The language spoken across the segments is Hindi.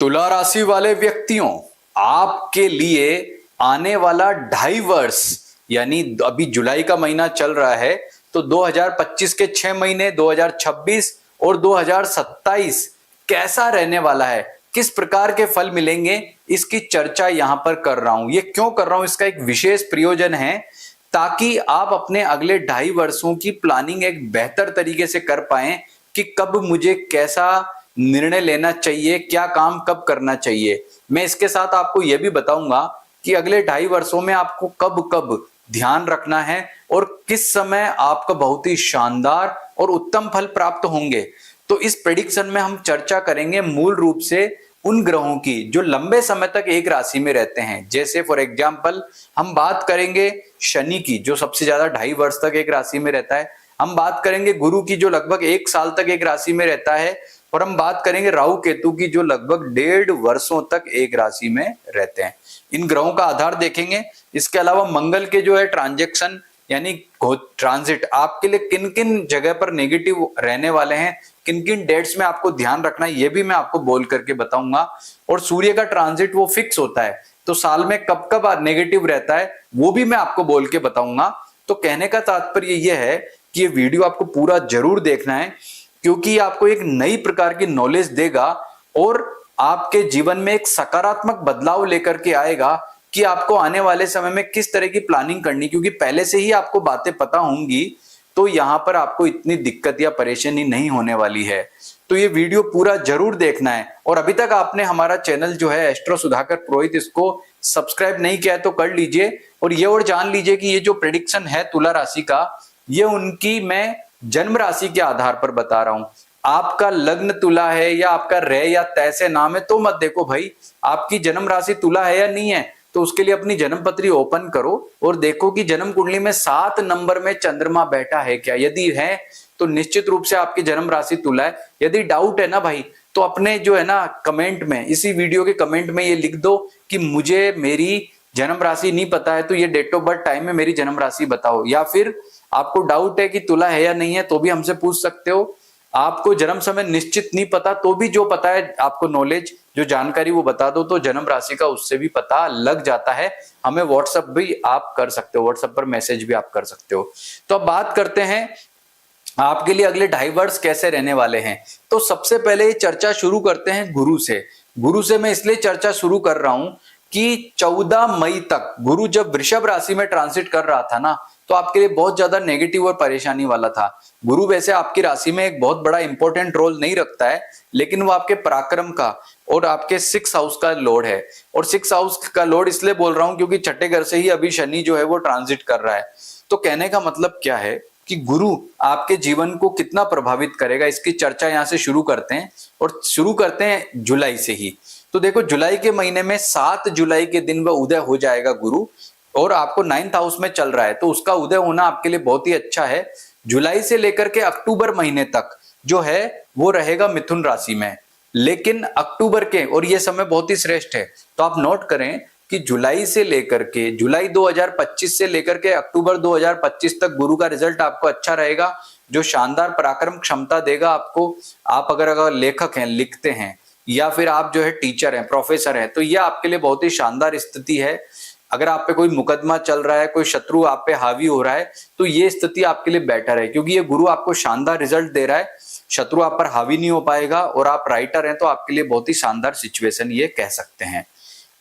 तुला राशि वाले व्यक्तियों, आपके लिए आने वाला 2.5 वर्ष यानी अभी जुलाई का महीना चल रहा है, तो 2025 के 6 महीने 2026 और 2027 कैसा रहने वाला है, किस प्रकार के फल मिलेंगे, इसकी चर्चा यहां पर कर रहा हूं। ये क्यों कर रहा हूं, इसका एक विशेष प्रयोजन है ताकि आप अपने अगले 2.5 वर्षों की प्लानिंग एक बेहतर तरीके से कर पाएं कि कब मुझे कैसा निर्णय लेना चाहिए, क्या काम कब करना चाहिए। मैं इसके साथ आपको यह भी बताऊंगा कि अगले 2.5 वर्षों में आपको कब कब ध्यान रखना है और किस समय आपका बहुत ही शानदार और उत्तम फल प्राप्त होंगे। तो इस प्रेडिक्शन में हम चर्चा करेंगे मूल रूप से उन ग्रहों की जो लंबे समय तक एक राशि में रहते हैं। जैसे फॉर एग्जाम्पल हम बात करेंगे शनि की, जो सबसे ज्यादा 2.5 वर्ष तक एक राशि में रहता है। हम बात करेंगे गुरु की, जो लगभग 1 साल तक एक राशि में रहता है। और हम बात करेंगे राहु केतु की, जो लगभग 1.5 वर्षों तक एक राशि में रहते हैं। इन ग्रहों का आधार देखेंगे। इसके अलावा मंगल के जो है ट्रांजेक्शन यानी ट्रांजिट आपके लिए किन किन जगह पर नेगेटिव रहने वाले हैं, किन किन डेट्स में आपको ध्यान रखना है, ये भी मैं आपको बोल करके बताऊंगा। और सूर्य का ट्रांजिट वो फिक्स होता है, तो साल में कब कब नेगेटिव रहता है वो भी मैं आपको बोल के बताऊंगा। तो कहने का तात्पर्य यह है कि ये वीडियो आपको पूरा जरूर देखना है, क्योंकि आपको एक नई प्रकार की नॉलेज देगा और आपके जीवन में एक सकारात्मक बदलाव लेकर के आएगा कि आपको आने वाले समय में किस तरह की प्लानिंग करनी। क्योंकि पहले से ही आपको बातें पता होंगी तो यहां पर आपको इतनी दिक्कत या परेशानी नहीं होने वाली है। तो ये वीडियो पूरा जरूर देखना है। और अभी तक आपने हमारा चैनल जो है एस्ट्रो सुधाकर पुरोहित, इसको सब्सक्राइब नहीं किया है तो कर लीजिए। और ये और जान लीजिए कि ये जो प्रेडिक्शन है तुला राशि का, ये उनकी मैं जन्म राशि के आधार पर बता रहा हूं। आपका लग्न तुला है या आपका रे या तैसे नाम है तो मत देखो भाई, आपकी जन्म राशि तुला है या नहीं है, तो उसके लिए अपनी जन्म पत्री ओपन करो और देखो कि जन्म कुंडली में 7 नंबर में चंद्रमा बैठा है क्या। यदि है तो निश्चित रूप से आपकी जन्म राशि तुला है। यदि डाउट है ना भाई, तो अपने जो है ना कमेंट में, इसी वीडियो के कमेंट में ये लिख दो कि मुझे मेरी जन्म राशि नहीं पता है, तो ये डेट ऑफ बर्थ टाइम में मेरी जन्म राशि बताओ। या फिर आपको डाउट है कि तुला है या नहीं है तो भी हमसे पूछ सकते हो। आपको जन्म समय निश्चित नहीं पता तो भी जो पता है आपको नॉलेज, जो जानकारी वो बता दो, तो जन्म राशि का उससे भी पता लग जाता है। हमें व्हाट्सएप भी आप कर सकते हो, व्हाट्सएप पर मैसेज भी आप कर सकते हो। तो अब बात करते हैं आपके लिए अगले 2.5 वर्ष कैसे रहने वाले हैं। तो सबसे पहले ये चर्चा शुरू करते हैं गुरु से। गुरु से मैं इसलिए चर्चा शुरू कर रहा हूं कि 14 मई तक गुरु जब वृषभ राशि में ट्रांसिट कर रहा था ना, तो आपके लिए बहुत ज्यादा नेगेटिव और परेशानी वाला था। गुरु वैसे आपकी राशि में एक बहुत बड़ा इंपॉर्टेंट रोल नहीं रखता है, लेकिन वो आपके पराक्रम का और आपके 6 हाउस का लॉर्ड है। और 6 हाउस का लॉर्ड इसलिए बोल रहा हूं क्योंकि 6ठे घर से ही अभी शनि जो है वो ट्रांजिट कर रहा है। तो कहने का मतलब क्या है कि गुरु आपके जीवन को कितना प्रभावित करेगा, इसकी चर्चा यहां से शुरू करते हैं। और शुरू करते हैं जुलाई से ही। तो देखो, जुलाई के महीने में 7 जुलाई के दिन वह उदय हो जाएगा गुरु, और आपको 9th हाउस में चल रहा है, तो उसका उदय होना आपके लिए बहुत ही अच्छा है। जुलाई से लेकर के अक्टूबर महीने तक जो है वो रहेगा मिथुन राशि में। लेकिन अक्टूबर के, और ये समय बहुत ही श्रेष्ठ है, तो आप नोट करें कि जुलाई से लेकर के, जुलाई 2025 से लेकर के अक्टूबर 2025 तक गुरु का रिजल्ट आपको अच्छा रहेगा, जो शानदार पराक्रम क्षमता देगा आपको। आप अगर लेखक हैं, लिखते हैं, या फिर आप जो है टीचर हैं, प्रोफेसर हैं, तो यह आपके लिए बहुत ही शानदार स्थिति है। अगर आप पे कोई मुकदमा चल रहा है, कोई शत्रु आप पे हावी हो रहा है, तो ये स्थिति आपके लिए बेटर है, क्योंकि ये गुरु आपको शानदार रिजल्ट दे रहा है। शत्रु आप पर हावी नहीं हो पाएगा। और आप राइटर हैं तो आपके लिए बहुत ही शानदार सिचुएशन ये कह सकते हैं।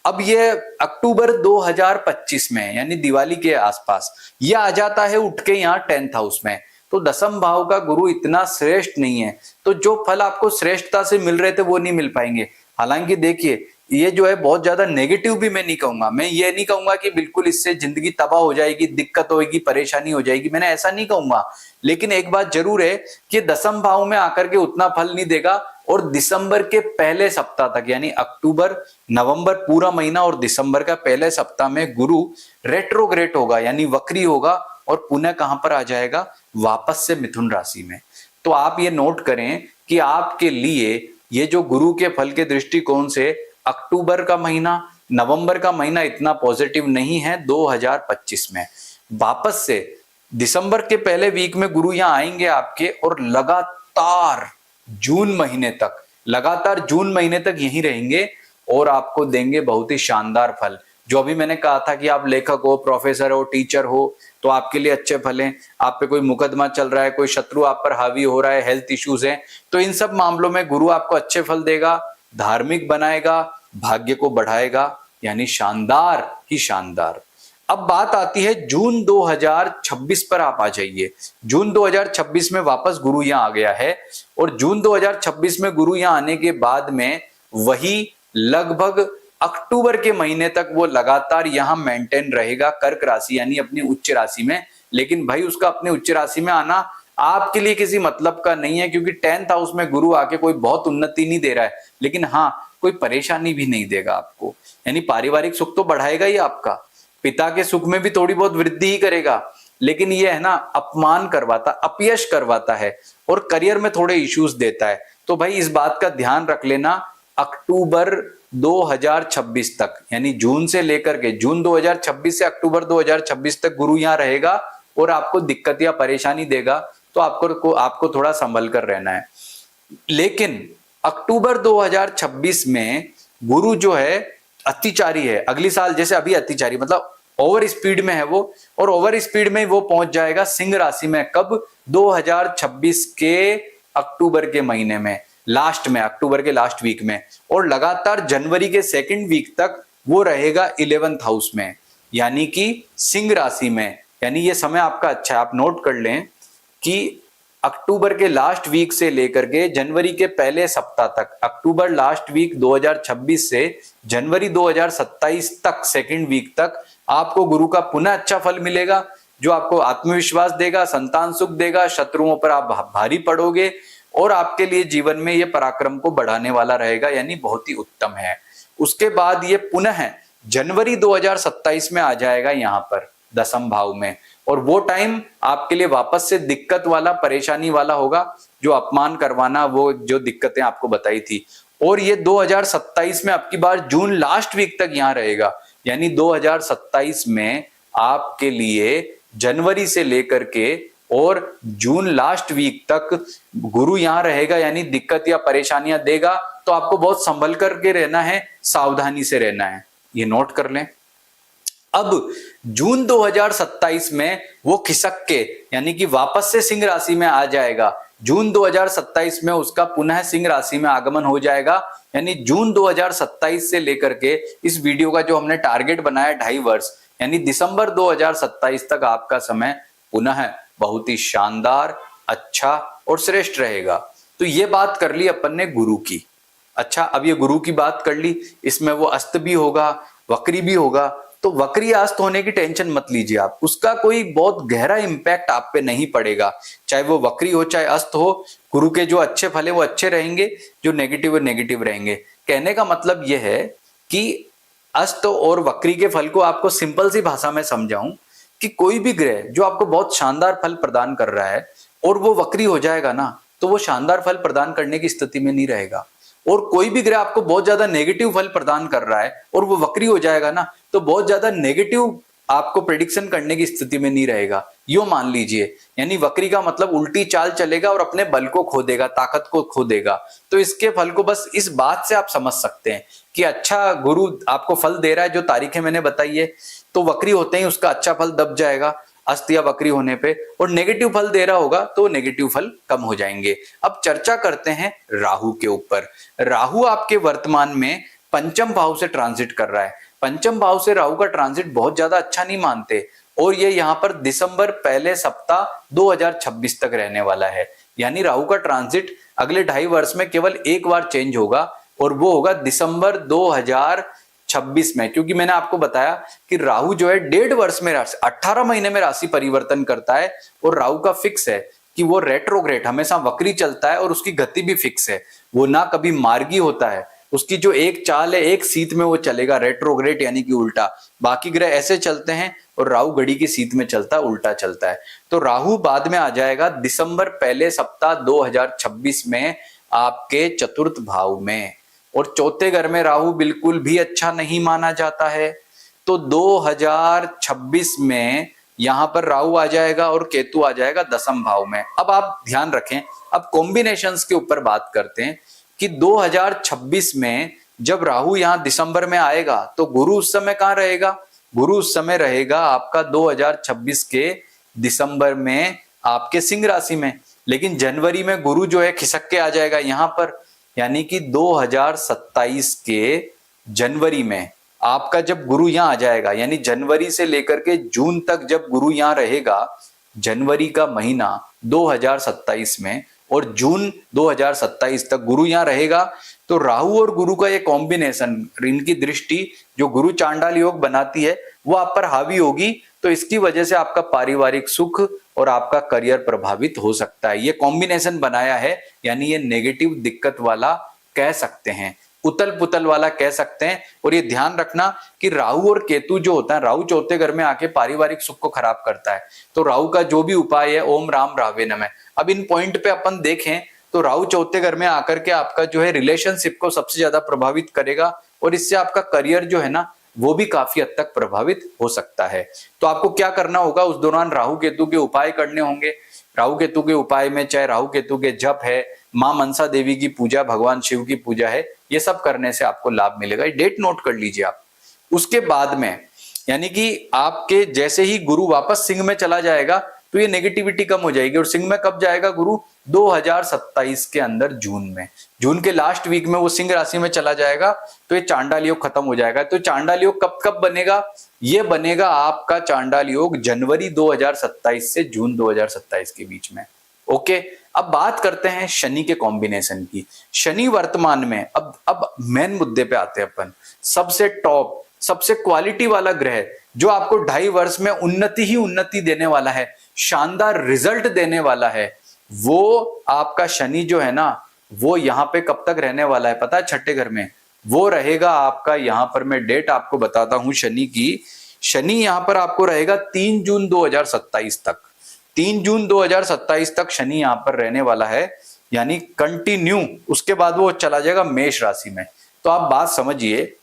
अब ये अक्टूबर 2025 में यानी दिवाली के आसपास ये आ जाता है उठ के यहाँ 10th हाउस में। तो 10th भाव का गुरु इतना श्रेष्ठ नहीं है, तो जो फल आपको श्रेष्ठता से मिल रहे थे वो नहीं मिल पाएंगे। हालांकि देखिए, ये जो है बहुत ज्यादा नेगेटिव भी मैं नहीं कहूंगा। मैं ये नहीं कहूंगा कि बिल्कुल इससे जिंदगी तबाह हो जाएगी, दिक्कत होगी, परेशानी हो जाएगी, मैंने ऐसा नहीं कहूंगा। लेकिन एक बात जरूर है कि 10th भाव में आकर के उतना फल नहीं देगा। और दिसंबर के पहले सप्ताह तक, यानी अक्टूबर, नवंबर पूरा महीना और दिसंबर का पहले सप्ताह में गुरु रेट्रोग्रेड होगा, यानी वक्री होगा, और पुनः कहां पर आ जाएगा, वापस से मिथुन राशि में। तो आप ये नोट करें कि आपके लिए ये जो गुरु के फल के दृष्टिकोण से अक्टूबर का महीना, नवंबर का महीना इतना पॉजिटिव नहीं है 2025 में। वापस से दिसंबर के पहले वीक में गुरु यहां आएंगे आपके, और लगातार जून महीने तक लगातार जून महीने तक यहीं रहेंगे और आपको देंगे बहुत ही शानदार फल। जो अभी मैंने कहा था कि आप लेखक हो, प्रोफेसर हो, टीचर हो, तो आपके लिए अच्छे फल हैं। आप पे कोई मुकदमा चल रहा है, कोई शत्रु आप पर हावी हो रहा है, हेल्थ इश्यूज हैं, तो इन सब मामलों में गुरु आपको अच्छे फल देगा, धार्मिक बनाएगा, भाग्य को बढ़ाएगा, यानी शानदार ही शानदार। अब बात आती है जून 2026 पर। आप आ जाइए, जून 2026 में वापस गुरु यहां आ गया है और जून 2026 में गुरु यहां आने के बाद में वही लगभग अक्टूबर के महीने तक वो लगातार यहां मेंटेन रहेगा कर्क राशि यानी अपनी उच्च राशि में। लेकिन भाई उसका अपने उच्च राशि में आना आपके लिए किसी मतलब का नहीं है, क्योंकि 10th हाउस में गुरु आके कोई बहुत उन्नति नहीं दे रहा है, लेकिन हाँ कोई परेशानी भी नहीं देगा आपको। यानी पारिवारिक सुख तो बढ़ाएगा ही आपका, पिता के सुख में भी थोड़ी बहुत वृद्धि ही करेगा, लेकिन ये है ना अपमान करवाता, अपयश करवाता है और करियर में थोड़े इश्यूज देता है। तो भाई इस बात का ध्यान रख लेना, अक्टूबर 2026 तक, यानी जून से लेकर के जून 2026 से अक्टूबर 2026 तक गुरु यहां रहेगा और आपको दिक्कत या परेशानी देगा, तो आपको थोड़ा संभल कर रहना है। लेकिन अक्टूबर 2026 में गुरु जो है अतिचारी है, अगली साल जैसे अभी अतिचारी मतलब ओवर स्पीड में है वो, और ओवर स्पीड में वो पहुंच जाएगा सिंह राशि में कब, 2026 के अक्टूबर के महीने में, लास्ट में, अक्टूबर के लास्ट वीक में, और लगातार जनवरी के सेकंड वीक तक वो रहेगा 11th हाउस में, यानी कि सिंह राशि में। यानी ये समय आपका अच्छा है, आप नोट कर लें कि अक्टूबर के लास्ट वीक से लेकर के जनवरी के पहले सप्ताह तक, अक्टूबर लास्ट वीक 2026 से जनवरी 2027 तक सेकंड वीक तक आपको गुरु का पुनः अच्छा फल मिलेगा, जो आपको आत्मविश्वास देगा, संतान सुख देगा, शत्रुओं पर आप भारी पड़ोगे और आपके लिए जीवन में ये पराक्रम को बढ़ाने वाला रहेगा, यानी बहुत ही उत्तम है। उसके बाद ये पुनः जनवरी 2027 में आ जाएगा यहाँ पर 10th भाव में, और वो टाइम आपके लिए वापस से दिक्कत वाला, परेशानी वाला होगा, जो अपमान करवाना, वो जो दिक्कतें आपको बताई थी। और ये 2027 में आपकी बार जून लास्ट वीक तक यहां रहेगा, यानी 2027 में आपके लिए जनवरी से लेकर के और जून लास्ट वीक तक गुरु यहां रहेगा, यानी दिक्कत या परेशानियां देगा, तो आपको बहुत संभल करके रहना है, सावधानी से रहना है, ये नोट कर लें। अब जून 2027 में वो खिसक के, यानी कि वापस से सिंह राशि में आ जाएगा। जून 2027 में उसका पुनः सिंह राशि में आगमन हो जाएगा, यानी जून 2027 से लेकर के इस वीडियो का जो हमने टारगेट बनाया 2.5 वर्ष, यानी दिसंबर 2027 तक आपका समय पुनः बहुत ही शानदार, अच्छा और श्रेष्ठ रहेगा। तो ये बात कर ली अपन ने गुरु की। अच्छा, अब ये गुरु की बात कर ली, इसमें वो अस्त भी होगा, वक्री भी होगा, तो वक्री अस्त होने की टेंशन मत लीजिए आप, उसका कोई बहुत गहरा इंपैक्ट आप पे नहीं पड़ेगा। चाहे वो वक्री हो चाहे अस्त हो, गुरु के जो अच्छे फल है वो अच्छे रहेंगे, जो नेगेटिव है नेगेटिव रहेंगे। कहने का मतलब यह है कि अस्त और वक्री के फल को आपको सिंपल सी भाषा में समझाऊं कि कोई भी ग्रह जो आपको बहुत शानदार फल प्रदान कर रहा है और वो वक्री हो जाएगा ना, तो वो शानदार फल प्रदान करने की स्थिति में नहीं रहेगा। और कोई भी ग्रह आपको बहुत ज्यादा नेगेटिव फल प्रदान कर रहा है और वो वक्री हो जाएगा ना, तो बहुत ज्यादा नेगेटिव आपको प्रेडिक्शन करने की स्थिति में नहीं रहेगा। यो मान लीजिए, यानी वक्री का मतलब उल्टी चाल चलेगा और अपने बल को खो देगा, ताकत को खो देगा। तो इसके फल को बस इस बात से आप समझ सकते हैं कि अच्छा गुरु आपको फल दे रहा है, जो तारीखें मैंने बताई है, तो वक्री होते ही उसका अच्छा फल दब जाएगा अस्त या वक्री होने पे, और नेगेटिव फल दे रहा होगा तो नेगेटिव फल कम हो जाएंगे। अब चर्चा करते हैं राहु के ऊपर। राहु आपके वर्तमान में पंचम भाव से ट्रांजिट कर रहा है। पंचम भाव से राहु का ट्रांजिट बहुत ज्यादा अच्छा नहीं मानते, और ये यहाँ पर दिसंबर पहले सप्ताह 2026 तक रहने वाला है। यानी राहु का ट्रांजिट अगले 2.5 वर्ष में केवल एक बार चेंज होगा, और वो होगा दिसंबर 2026 में। क्योंकि मैंने आपको बताया कि राहु जो है 1.5 वर्ष में 18 महीने में राशि परिवर्तन करता है, और राहु का फिक्स है कि वो रेट्रोग्रेड हमेशा वक्री चलता है, और उसकी गति भी फिक्स है, वो ना कभी मार्गी होता है। उसकी जो एक चाल है, एक सीत में वो चलेगा रेट्रोग्रेड, यानी कि उल्टा। बाकी ग्रह ऐसे चलते हैं और राहु घड़ी की सीत में चलता है, उल्टा चलता है। तो राहु बाद में आ जाएगा दिसंबर पहले सप्ताह 2026 में आपके चतुर्थ भाव में, और चौथे घर में राहु बिल्कुल भी अच्छा नहीं माना जाता है। तो 2026 में यहां पर राहु आ जाएगा और केतु आ जाएगा 10th भाव में। अब आप ध्यान रखें, अब कॉम्बिनेशंस के ऊपर बात करते हैं। कि 2026 में जब राहु यहां दिसंबर में आएगा तो गुरु उस समय कहां रहेगा? गुरु उस समय रहेगा आपका 2026 के दिसंबर में आपके सिंह राशि में। लेकिन जनवरी में गुरु जो है खिसक के आ जाएगा यहां पर, यानी कि 2027 के जनवरी में आपका जब गुरु यहां आ जाएगा, यानी जनवरी से लेकर के जून तक जब गुरु यहां रहेगा, जनवरी का महीना 2027 में और जून 2027 तक गुरु यहां रहेगा, तो राहु और गुरु का ये कॉम्बिनेशन, इनकी दृष्टि जो गुरु चांडाल योग बनाती है वो आप पर हावी होगी। तो इसकी वजह से आपका पारिवारिक सुख और आपका करियर प्रभावित हो सकता है। ये कॉम्बिनेशन बनाया है, यानी ये नेगेटिव दिक्कत वाला कह सकते हैं, उतल पुतल वाला कह सकते हैं। और ये ध्यान रखना कि राहु और केतु जो होता है, राहु चौथे घर में आके पारिवारिक सुख को खराब करता है। तो राहु का जो भी उपाय है, ओम राम रावे नमः। अब इन पॉइंट पे अपन देखें तो राहु चौथे घर में आकर के आपका जो है रिलेशनशिप को सबसे ज्यादा प्रभावित करेगा और इससे आपका करियर जो है ना वो भी काफी हद तक प्रभावित हो सकता है। तो आपको क्या करना होगा, उस दौरान राहु केतु के उपाय करने होंगे। राहु केतु के उपाय में चाहे राहु केतु के जप है, मां मनसा देवी की पूजा, भगवान शिव की पूजा है, ये सब करने से आपको लाभ मिलेगा। ये डेट नोट कर लीजिए आप। उसके बाद में यानी कि आपके जैसे ही गुरु वापस सिंह में चला जाएगा तो ये नेगेटिविटी कम हो जाएगी। और सिंह में कब जाएगा गुरु? 2027 के अंदर जून में, जून के लास्ट वीक में वो सिंह राशि में चला जाएगा, तो ये चांडाल योग खत्म हो जाएगा। तो चांडाल योग कब कब बनेगा? ये बनेगा आपका चांडाल योग जनवरी 2027 से जून 2027 के बीच में। ओके, अब बात करते हैं शनि के कॉम्बिनेशन की। शनि वर्तमान में, अब मेन मुद्दे पे आते हैं अपन। सबसे टॉप, सबसे क्वालिटी वाला ग्रह जो आपको 2.5 वर्ष में उन्नति ही उन्नति देने वाला है, शानदार रिजल्ट देने वाला है, वो आपका शनि जो है ना, वो यहां पे कब तक रहने वाला है पता है? छठे घर में। वो रहेगा आपका, यहां पर मैं डेट आपको बताता हूं शनि की। शनि यहां पर आपको रहेगा 3 जून 2027 तक। 3 जून 2027 तक शनि यहां पर रहने वाला है, यानी कंटिन्यू। उसके बाद वो चला जाएगा मेष राशि में। तो आप बात समझिए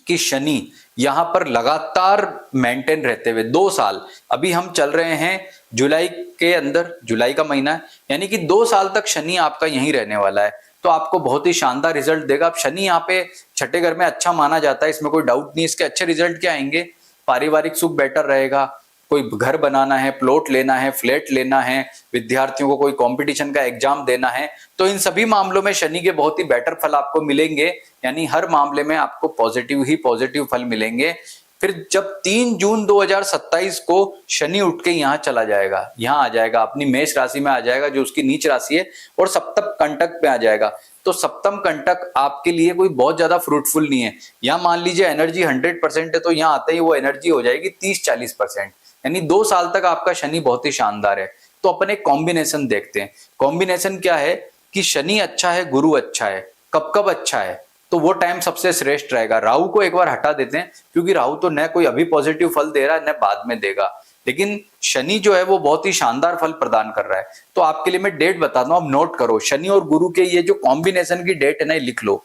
कि शनि यहां पर लगातार मेंटेन रहते हुए 2 साल, अभी हम चल रहे हैं जुलाई के अंदर, जुलाई का महीना है, यानी कि 2 साल तक शनि आपका यहीं रहने वाला है। तो आपको बहुत ही शानदार रिजल्ट देगा। अब शनि यहाँ पे छठे घर में अच्छा माना जाता है, इसमें कोई डाउट नहीं। इसके अच्छे रिजल्ट क्या आएंगे? पारिवारिक सुख बेटर रहेगा, कोई घर बनाना है, प्लॉट लेना है, फ्लैट लेना है, विद्यार्थियों को कोई कंपटीशन का एग्जाम देना है, तो इन सभी मामलों में शनि के बहुत ही बेटर फल आपको मिलेंगे। यानी हर मामले में आपको पॉजिटिव ही पॉजिटिव फल मिलेंगे। फिर जब 3 जून 2027 को शनि उठ के यहाँ चला जाएगा, यहाँ आ जाएगा, अपनी मेष राशि में आ जाएगा जो उसकी नीच राशि है, और सप्तम कंटक पे आ जाएगा। तो सप्तम कंटक आपके लिए कोई बहुत ज्यादा फ्रूटफुल नहीं है। यहाँ मान लीजिए एनर्जी 100% है, तो यहाँ आते ही वो एनर्जी हो जाएगी 30-40%। यानी 2 साल तक आपका शनि बहुत ही शानदार है। तो अपन एक कॉम्बिनेशन देखते हैं। कॉम्बिनेशन क्या है कि शनि अच्छा है, गुरु अच्छा है। कब कब अच्छा है? तो वो टाइम सबसे श्रेष्ठ रहेगा। राहु को एक बार हटा देते हैं, क्योंकि राहु तो न कोई अभी पॉजिटिव फल दे रहा है न बाद में देगा, लेकिन शनि जो है वो बहुत ही शानदार फल प्रदान कर रहा है। तो आपके लिए मैं डेट बताता हूं, आप नोट करो। शनि और गुरु के ये जो कॉम्बिनेशन की डेट है ना, लिख लो।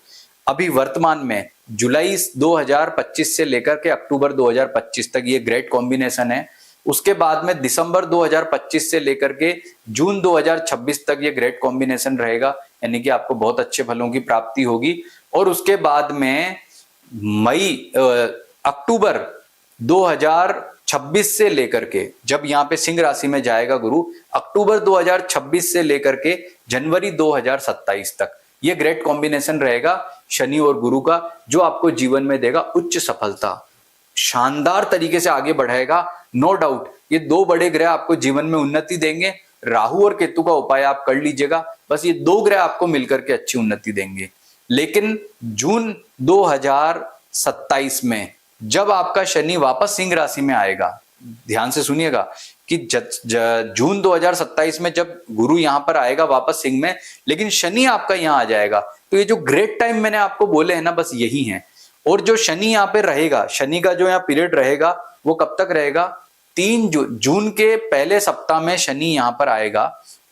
अभी वर्तमान में जुलाई 2025 से लेकर के अक्टूबर 2025 तक ये ग्रेट कॉम्बिनेशन है। उसके बाद में दिसंबर 2025 से लेकर के जून 2026 तक ये ग्रेट कॉम्बिनेशन रहेगा, यानी कि आपको बहुत अच्छे फलों की प्राप्ति होगी। और उसके बाद में अक्टूबर 2026 से लेकर के, जब यहाँ पे सिंह राशि में जाएगा गुरु, अक्टूबर 2026 से लेकर के जनवरी 2027 तक ये ग्रेट कॉम्बिनेशन रहेगा शनि और गुरु का, जो आपको जीवन में देगा उच्च सफलता, शानदार तरीके से आगे बढ़ाएगा। नो डाउट ये 2 बड़े ग्रह आपको जीवन में उन्नति देंगे। राहु और केतु का उपाय आप कर लीजिएगा, बस ये 2 ग्रह आपको मिलकर के अच्छी उन्नति देंगे। लेकिन जून 2027 में जब आपका शनि वापस सिंह राशि में आएगा, ध्यान से सुनिएगा कि जून 2027 में जब गुरु यहां पर आएगा वापस सिंह में, लेकिन शनि आपका यहां आ जाएगा, तो ये जो ग्रेट टाइम मैंने आपको बोले हैं ना, बस यही है। और जो शनि यहाँ पे रहेगा, शनि का जो यहाँ पीरियड रहेगा वो कब तक रहेगा? 3 जून के पहले सप्ताह में शनि यहाँ पर आएगा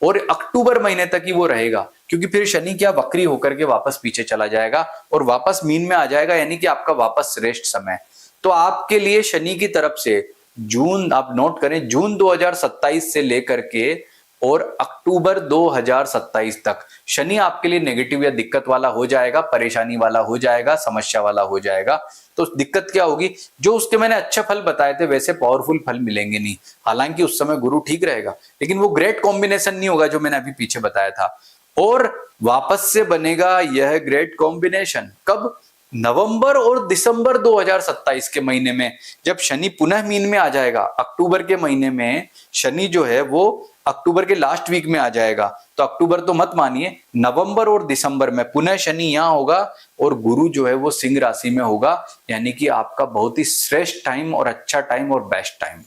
और अक्टूबर महीने तक ही वो रहेगा, क्योंकि फिर शनि क्या वक्री होकर के वापस पीछे चला जाएगा और वापस मीन में आ जाएगा, यानी कि आपका वापस श्रेष्ठ समय। तो आपके लिए शनि की तरफ से जून, आप नोट करें, जून 2027 से लेकर के और अक्टूबर 2027 तक शनि आपके लिए नेगेटिव या दिक्कत वाला हो जाएगा, परेशानी वाला हो जाएगा, समस्या वाला हो जाएगा। तो दिक्कत क्या होगी, जो उसके मैंने अच्छे फल बताए थे वैसे पावरफुल फल मिलेंगे नहीं। हालांकि उस समय गुरु ठीक रहेगा, लेकिन वो ग्रेट कॉम्बिनेशन नहीं होगा जो मैंने अभी पीछे बताया था। और वापस से बनेगा यह ग्रेट कॉम्बिनेशन कब, नवंबर और दिसंबर 2027 के महीने में, जब शनि पुनः मीन में आ जाएगा। अक्टूबर के महीने में शनि जो है वो अक्टूबर के लास्ट वीक में आ जाएगा, तो अक्टूबर तो मत मानिए, नवंबर और दिसंबर में पुनः शनि यहां होगा और गुरु जो है वो सिंह राशि में होगा। यानी कि आपका बहुत ही श्रेष्ठ टाइम और अच्छा टाइम और बेस्ट टाइम।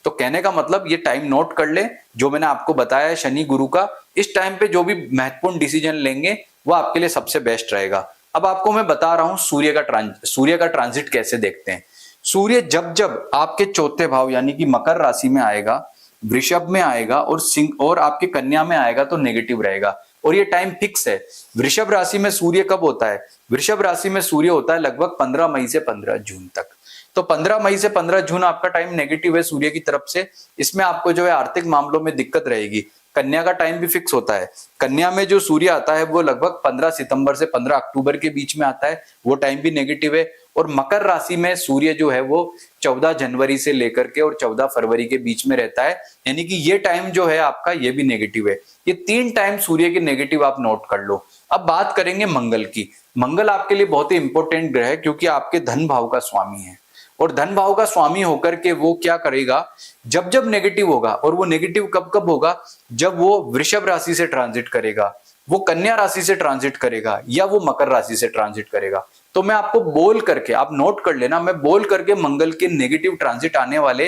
तो कहने का मतलब ये टाइम नोट कर ले जो मैंने आपको बताया है शनि गुरु का। इस टाइम पे जो भी महत्वपूर्ण डिसीजन लेंगे वो आपके लिए सबसे बेस्ट रहेगा। अब आपको मैं बता रहा हूं सूर्य का ट्रांजिट कैसे देखते हैं। सूर्य जब जब आपके चौथे भाव यानी कि मकर राशि में आएगा, वृषभ में आएगा और सिंह और आपके कन्या में आएगा तो नेगेटिव रहेगा। और ये टाइम फिक्स है। वृषभ राशि में सूर्य कब होता है, वृषभ राशि में सूर्य होता है लगभग 15 मई से 15 जून तक। तो 15 मई से 15 जून आपका टाइम नेगेटिव है सूर्य की तरफ से। इसमें आपको जो है आर्थिक मामलों में दिक्कत रहेगी। कन्या का टाइम भी फिक्स होता है। कन्या में जो सूर्य आता है वो लगभग 15 सितंबर से 15 अक्टूबर के बीच में आता है, वो टाइम भी नेगेटिव है। और मकर राशि में सूर्य जो है वो 14 जनवरी से लेकर के और 14 फरवरी के बीच में रहता है। यानी कि ये टाइम जो है आपका ये भी नेगेटिव है। ये 3 टाइम सूर्य के नेगेटिव आप नोट कर लो। अब बात करेंगे मंगल की। मंगल आपके लिए बहुत ही इंपॉर्टेंट ग्रह है क्योंकि आपके धन भाव का स्वामी है। और धन भाव का स्वामी होकर के वो क्या करेगा, जब जब नेगेटिव होगा, और वो नेगेटिव कब कब होगा, जब वो वृषभ राशि से ट्रांजिट करेगा, वो कन्या राशि से ट्रांजिट करेगा या वो मकर राशि से ट्रांजिट करेगा। तो मैं आपको बोल करके, आप नोट कर लेना, मैं बोल करके मंगल के नेगेटिव ट्रांजिट आने वाले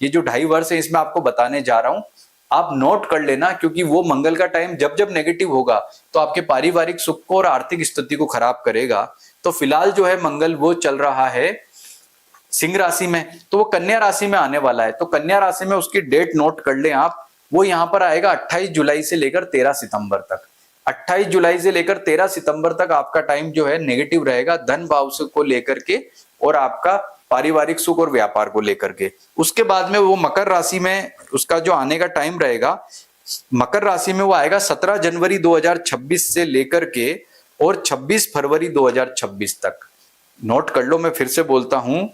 ये जो 2.5 वर्ष है इसमें आपको बताने जा रहा हूं। आप नोट कर लेना क्योंकि वो मंगल का टाइम जब जब नेगेटिव होगा तो आपके पारिवारिक सुख को और आर्थिक स्थिति को खराब करेगा। तो फिलहाल जो है मंगल वो चल रहा है सिंह राशि में, तो वो कन्या राशि में आने वाला है। तो कन्या राशि में उसकी डेट नोट कर लें आप, वो यहां पर आएगा 28 जुलाई से लेकर 13 सितंबर तक। 28 जुलाई से लेकर 13 सितंबर तक आपका टाइम जो है नेगेटिव रहेगा, धन भाव को लेकर के और आपका पारिवारिक सुख और व्यापार को लेकर के। उसके बाद में वो मकर राशि में उसका जो आने का टाइम रहेगा, मकर राशि में वो आएगा 17 जनवरी 2026 से लेकर के और 26 फरवरी 2026 तक। नोट कर लो, मैं फिर से बोलता हूं,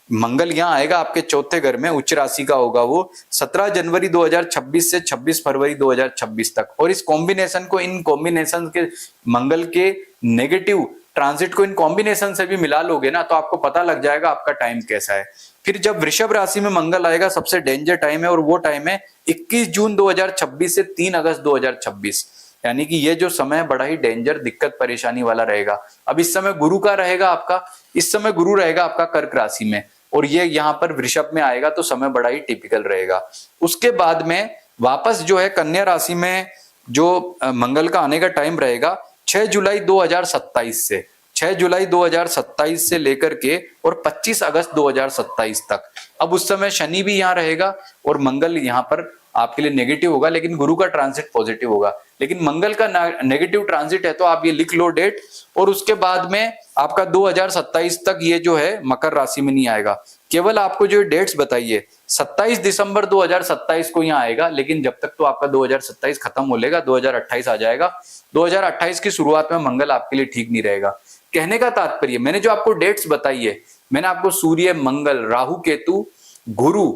मंगल यहां आएगा आपके चौथे घर में, उच्च राशि का होगा वो 17 जनवरी 2026 से 26 फरवरी 2026 तक। और इस कॉम्बिनेशन को, इन कॉम्बिनेशन के मंगल के नेगेटिव ट्रांजिट को इन कॉम्बिनेशन से भी मिला लोगे ना तो आपको पता लग जाएगा आपका टाइम कैसा है। फिर जब वृषभ राशि में मंगल आएगा सबसे डेंजर टाइम है, और वो टाइम है 21 जून 2026 से 3 अगस्त 2026। यानी कि ये जो समय बड़ा ही डेंजर, दिक्कत परेशानी वाला रहेगा। अब इस समय गुरु का रहेगा आपका, इस समय गुरु रहेगा आपका कर्क राशि में, और ये यहाँ पर वृषभ में आएगा तो समय बड़ा ही टिपिकल रहेगा। उसके बाद में वापस जो है कन्या राशि में जो मंगल का आने का टाइम रहेगा 6 जुलाई 2027 से 6 जुलाई 2027 से लेकर के और 25 अगस्त 2027 तक। अब उस समय शनि भी यहाँ रहेगा और मंगल यहाँ पर आपके लिए नेगेटिव होगा, लेकिन गुरु का ट्रांजिट पॉजिटिव होगा। लेकिन मंगल का नेगेटिव ट्रांजिट है तो आप ये लिख लो डेट। और उसके बाद में आपका 2027 तक ये जो है मकर राशि में नहीं आएगा। केवल आपको जो डेट्स बताइए 27 दिसंबर 2027 को यहाँ आएगा, लेकिन जब तक तो आपका 2027 खत्म हो लेगा 2028 आ जाएगा। 2028 की शुरुआत में मंगल आपके लिए ठीक नहीं रहेगा। कहने का तात्पर्य, मैंने जो आपको डेट्स बताई है, मैंने आपको सूर्य, मंगल, राहु केतु, गुरु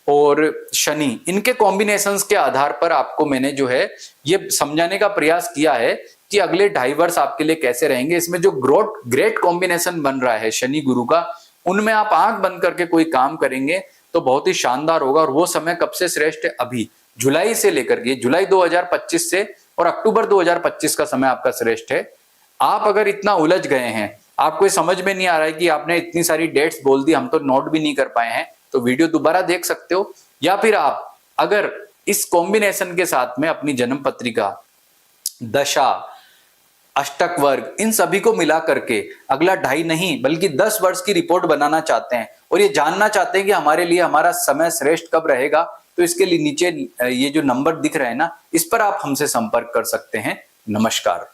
और शनि, इनके कॉम्बिनेशंस के आधार पर आपको मैंने जो है ये समझाने का प्रयास किया है कि अगले 2.5 वर्ष आपके लिए कैसे रहेंगे। इसमें जो ग्रेट कॉम्बिनेशन बन रहा है शनि गुरु का, उनमें आप आंख बंद करके कोई काम करेंगे तो बहुत ही शानदार होगा। और वो समय कब से श्रेष्ठ है, अभी जुलाई से लेकर के, जुलाई 2025 से और अक्टूबर 2025 का समय आपका श्रेष्ठ है। आप अगर इतना उलझ गए हैं, आपको समझ में नहीं आ रहा है कि आपने इतनी सारी डेट्स बोल दी, हम तो नोट भी नहीं कर पाए हैं, तो वीडियो दोबारा देख सकते हो। या फिर आप अगर इस कॉम्बिनेशन के साथ में अपनी जन्म पत्रिका, दशा, अष्टक वर्ग, इन सभी को मिला करके अगला 2.5 नहीं बल्कि 10 वर्ष की रिपोर्ट बनाना चाहते हैं और ये जानना चाहते हैं कि हमारे लिए हमारा समय श्रेष्ठ कब रहेगा, तो इसके लिए नीचे ये जो नंबर दिख रहे हैं ना, इस पर आप हमसे संपर्क कर सकते हैं। नमस्कार।